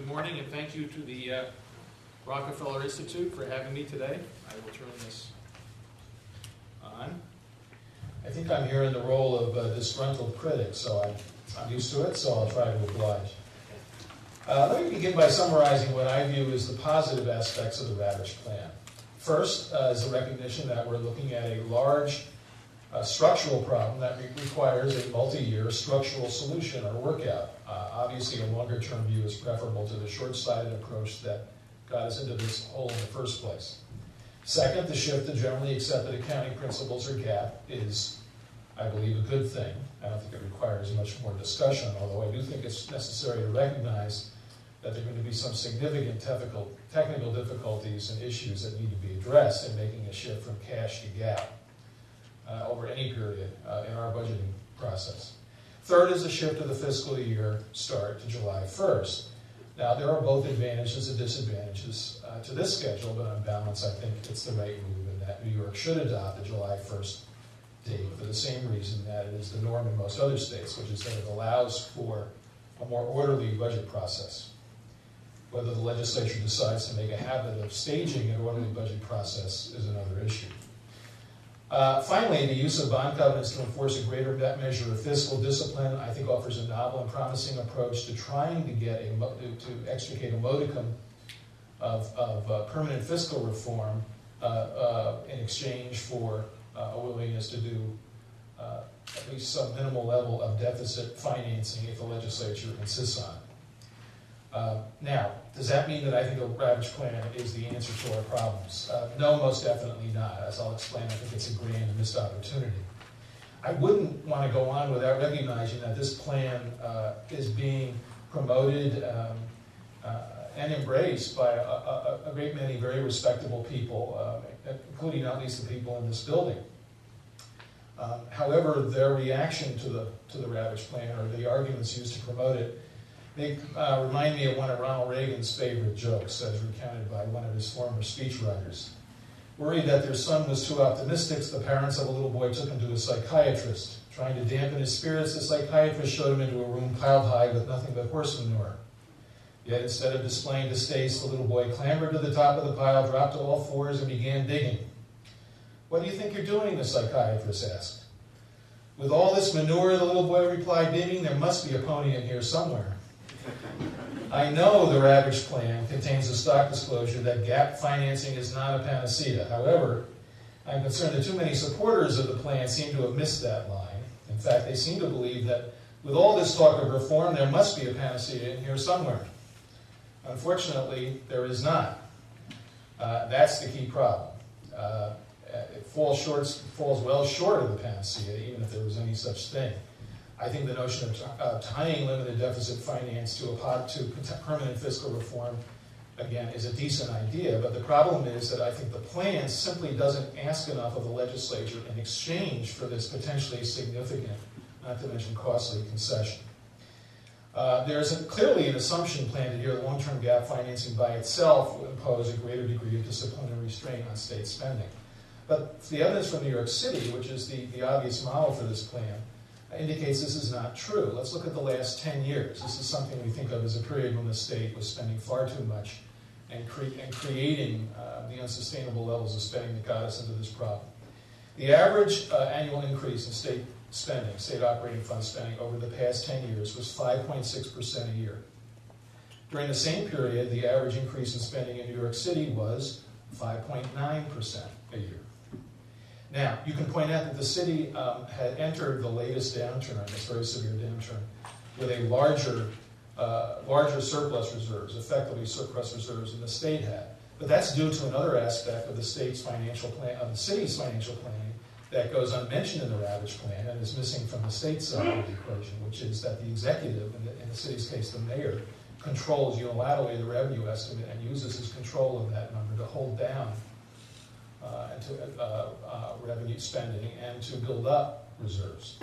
morning, and thank you to the Rockefeller Institute for having me today. I will turn this on. I think I'm here in the role of a disgruntled critic, so I'm used to it, so I'll try to oblige. Let me begin by summarizing what I view as the positive aspects of the Ravitch plan. First is the recognition that we're looking at a large structural problem that requires a multi-year structural solution or workout. Obviously, a longer-term view is preferable to the short-sighted approach that got us into this hole in the first place. Second, the shift to generally accepted accounting principles or GAAP is, I believe, a good thing. I don't think it requires much more discussion, although I do think it's necessary to recognize that there are going to be some significant technical difficulties and issues that need to be addressed in making a shift from cash to GAAP over any period in our budgeting process. Third is the shift of the fiscal year start to July 1st. Now, there are both advantages and disadvantages to this schedule, but on balance, I think it's the right move and that New York should adopt the July 1st date for the same reason that it is the norm in most other states, which is that it allows for a more orderly budget process. Whether the legislature decides to make a habit of staging an orderly budget process is another issue. Finally, the use of bond covenants to enforce a greater measure of fiscal discipline, I think, offers a novel and promising approach to trying to get to extricate a modicum of permanent fiscal reform in exchange for a willingness to do at least some minimal level of deficit financing if the legislature insists on it. Now, does that mean that I think the Ravitch plan is the answer to our problems? No, most definitely not. As I'll explain, I think it's a grand and missed opportunity. I wouldn't want to go on without recognizing that this plan is being promoted and embraced by a great many very respectable people, including not least the people in this building. However, their reaction to the Ravitch plan, or the arguments used to promote it, they remind me of one of Ronald Reagan's favorite jokes, as recounted by one of his former speechwriters. Worried that their son was too optimistic, the parents of a little boy took him to a psychiatrist. Trying to dampen his spirits, the psychiatrist showed him into a room piled high with nothing but horse manure. Yet instead of displaying distaste, the little boy clambered to the top of the pile, dropped to all fours, and began digging. "What do you think you're doing?" the psychiatrist asked. "With all this manure," the little boy replied, beaming, "there must be a pony in here somewhere." I know the Ravitch plan contains a stock disclosure that GAAP financing is not a panacea. However, I'm concerned that too many supporters of the plan seem to have missed that line. In fact, they seem to believe that with all this talk of reform, there must be a panacea in here somewhere. Unfortunately, there is not. That's the key problem. It falls well short of the panacea, even if there was any such thing. I think the notion of tying limited deficit finance to permanent fiscal reform, again, is a decent idea, but the problem is that I think the plan simply doesn't ask enough of the legislature in exchange for this potentially significant, not to mention costly, concession. There's clearly an assumption planted here that long-term gap financing by itself will impose a greater degree of disciplinary restraint on state spending. But the evidence from New York City, which is the obvious model for this plan, indicates this is not true. Let's look at the last 10 years. This is something we think of as a period when the state was spending far too much and creating the unsustainable levels of spending that got us into this problem. The average annual increase in state spending, state operating fund spending over the past 10 years was 5.6% a year. During the same period, the average increase in spending in New York City was 5.9% a year. Now, you can point out that the city had entered the latest downturn, this very severe downturn, with a larger surplus reserves, effectively surplus reserves than the state had. But that's due to another aspect of the state's financial plan, of the city's financial planning, that goes unmentioned in the Ravitch plan and is missing from the state side of the equation, which is that the executive, in the city's case, the mayor, controls unilaterally the revenue estimate and uses his control of that number to hold down revenue spending and to build up reserves.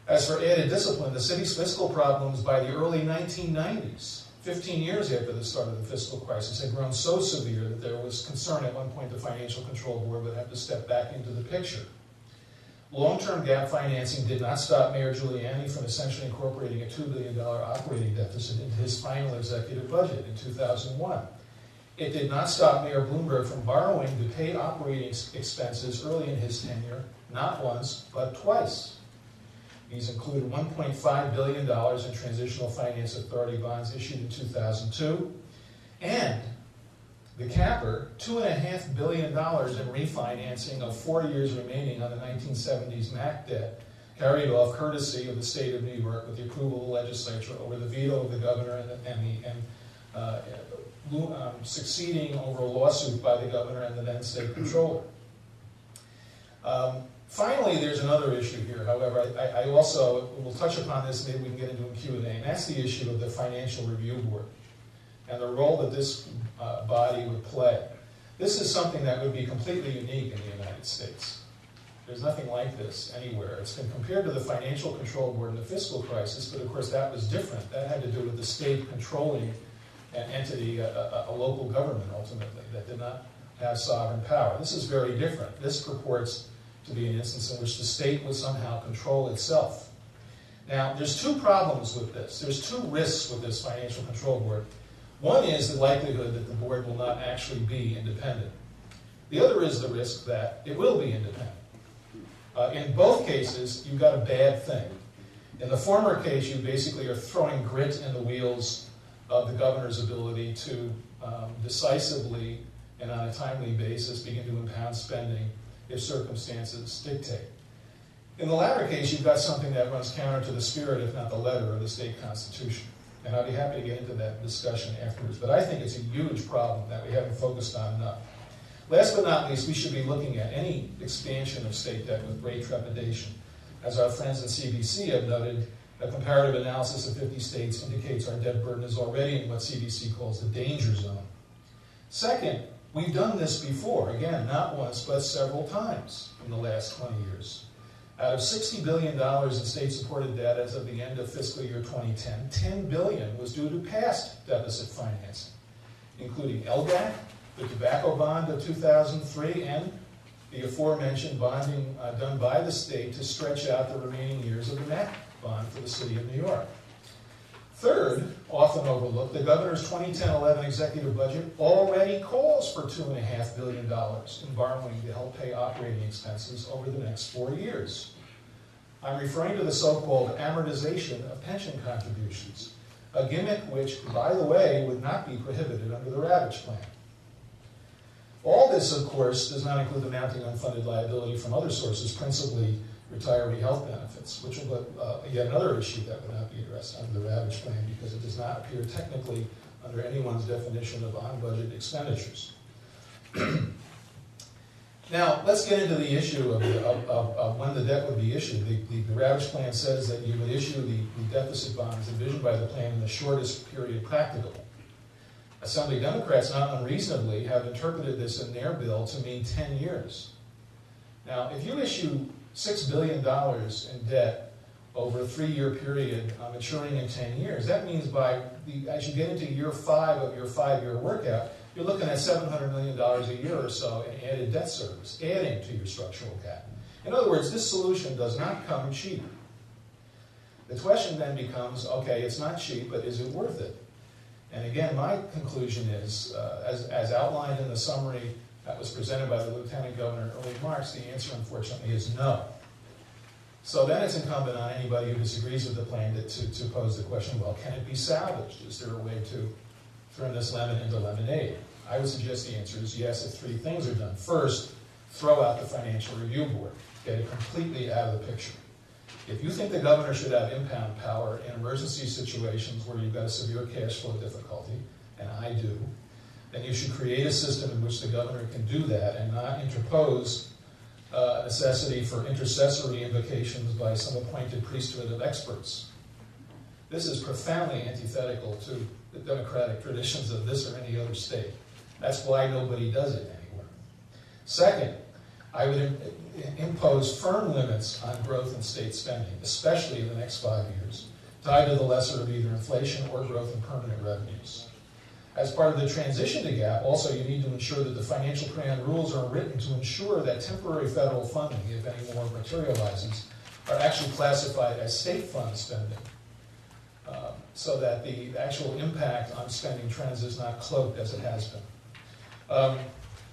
As for added discipline, the city's fiscal problems by the early 1990s, 15 years after the start of the fiscal crisis, had grown so severe that there was concern at one point the Financial Control Board would have to step back into the picture. Long-term gap financing did not stop Mayor Giuliani from essentially incorporating a $2 billion operating deficit into his final executive budget in 2001. It did not stop Mayor Bloomberg from borrowing to pay operating expenses early in his tenure, not once, but twice. These included $1.5 billion in Transitional Finance Authority bonds issued in 2002, and the capper, $2.5 billion in refinancing of 4 years remaining on the 1970s MAC debt, carried off courtesy of the state of New York with the approval of the legislature over the veto of the governor succeeding over a lawsuit by the governor and the then state controller. Finally, there's another issue here. However, I also will touch upon this, maybe we can get into a Q&A, and that's the issue of the Financial Review Board and the role that this body would play. This is something that would be completely unique in the United States. There's nothing like this anywhere. It's been compared to the Financial Control Board in the fiscal crisis, but of course that was different. That had to do with the state controlling an entity, a local government ultimately, that did not have sovereign power. This is very different. This purports to be an instance in which the state would somehow control itself. Now, there's two problems with this. There's two risks with this Financial Control Board. One is the likelihood that the board will not actually be independent. The other is the risk that it will be independent. In both cases, you've got a bad thing. In the former case, you basically are throwing grit in the wheels of the governor's ability to decisively and on a timely basis begin to impound spending if circumstances dictate. In the latter case, you've got something that runs counter to the spirit, if not the letter, of the state constitution. And I'll be happy to get into that discussion afterwards. But I think it's a huge problem that we haven't focused on enough. Last but not least, we should be looking at any expansion of state debt with great trepidation. As our friends at CBC have noted, a comparative analysis of 50 states indicates our debt burden is already in what CBC calls the danger zone. Second, we've done this before, again, not once, but several times in the last 20 years. Out of $60 billion in state-supported debt as of the end of fiscal year 2010, $10 billion was due to past deficit financing, including LGAC, the tobacco bond of 2003, and the aforementioned bonding done by the state to stretch out the remaining years of the MAC bond for the city of New York. Third, often overlooked, the governor's 2010-11 executive budget already calls for $2.5 billion in borrowing to help pay operating expenses over the next 4 years. I'm referring to the so-called amortization of pension contributions, a gimmick which, by the way, would not be prohibited under the Ravitch plan. All this, of course, does not include the mounting unfunded liability from other sources, principally retiree health benefits, which will be yet another issue that would not be addressed under the Ravitch plan because it does not appear technically under anyone's definition of on-budget expenditures. Now, let's get into the issue of when the debt would be issued. The Ravitch plan says that you would issue the deficit bonds envisioned by the plan in the shortest period practicable. Assembly Democrats, not unreasonably, have interpreted this in their bill to mean 10 years. Now, if you issue $6 billion in debt over a 3-year period maturing in 10 years, that means as you get into year 5 of your 5-year workout, you're looking at $700 million a year or so in added debt service, adding to your structural gap. In other words, this solution does not come cheap. The question then becomes, okay, it's not cheap, but is it worth it? And again, my conclusion is, as outlined in the summary that was presented by the Lieutenant Governor in early March, the answer, unfortunately, is no. So then it's incumbent on anybody who disagrees with the plan to pose the question, well, can it be salvaged? Is there a way to turn this lemon into lemonade? I would suggest the answer is yes if 3 things are done. First, throw out the Financial Review Board. Get it completely out of the picture. If you think the governor should have impound power in emergency situations where you've got a severe cash flow difficulty, and I do, then you should create a system in which the governor can do that and not interpose a necessity for intercessory invocations by some appointed priesthood of experts. This is profoundly antithetical to the democratic traditions of this or any other state. That's why nobody does it anywhere. Second, I would impose firm limits on growth in state spending, especially in the next 5 years, tied to the lesser of either inflation or growth in permanent revenues. As part of the transition to GAAP, also you need to ensure that the financial plan rules are written to ensure that temporary federal funding, if any more materializes, are actually classified as state fund spending, so that the actual impact on spending trends is not cloaked as it has been.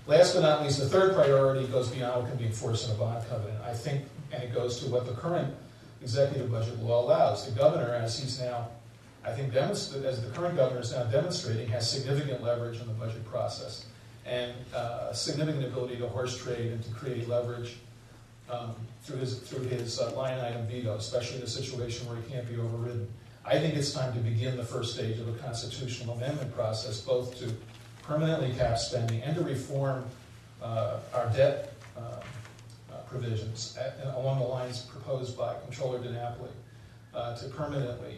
Last but not least, the third priority goes beyond what can be enforced in a bond covenant. I think, and it goes to what the current executive budget law allows. The governor, as he's now, I think, as the current governor is now demonstrating, has significant leverage in the budget process and a significant ability to horse trade and to create leverage through his line item veto, especially in a situation where he can't be overridden. I think it's time to begin the first stage of a constitutional amendment process, both to permanently cap spending and to reform our debt provisions along the lines proposed by Comptroller DiNapoli to permanently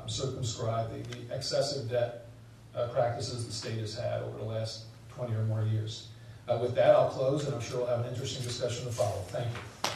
circumscribe the excessive debt practices the state has had over the last 20 or more years. With that, I'll close, and I'm sure we'll have an interesting discussion to follow. Thank you.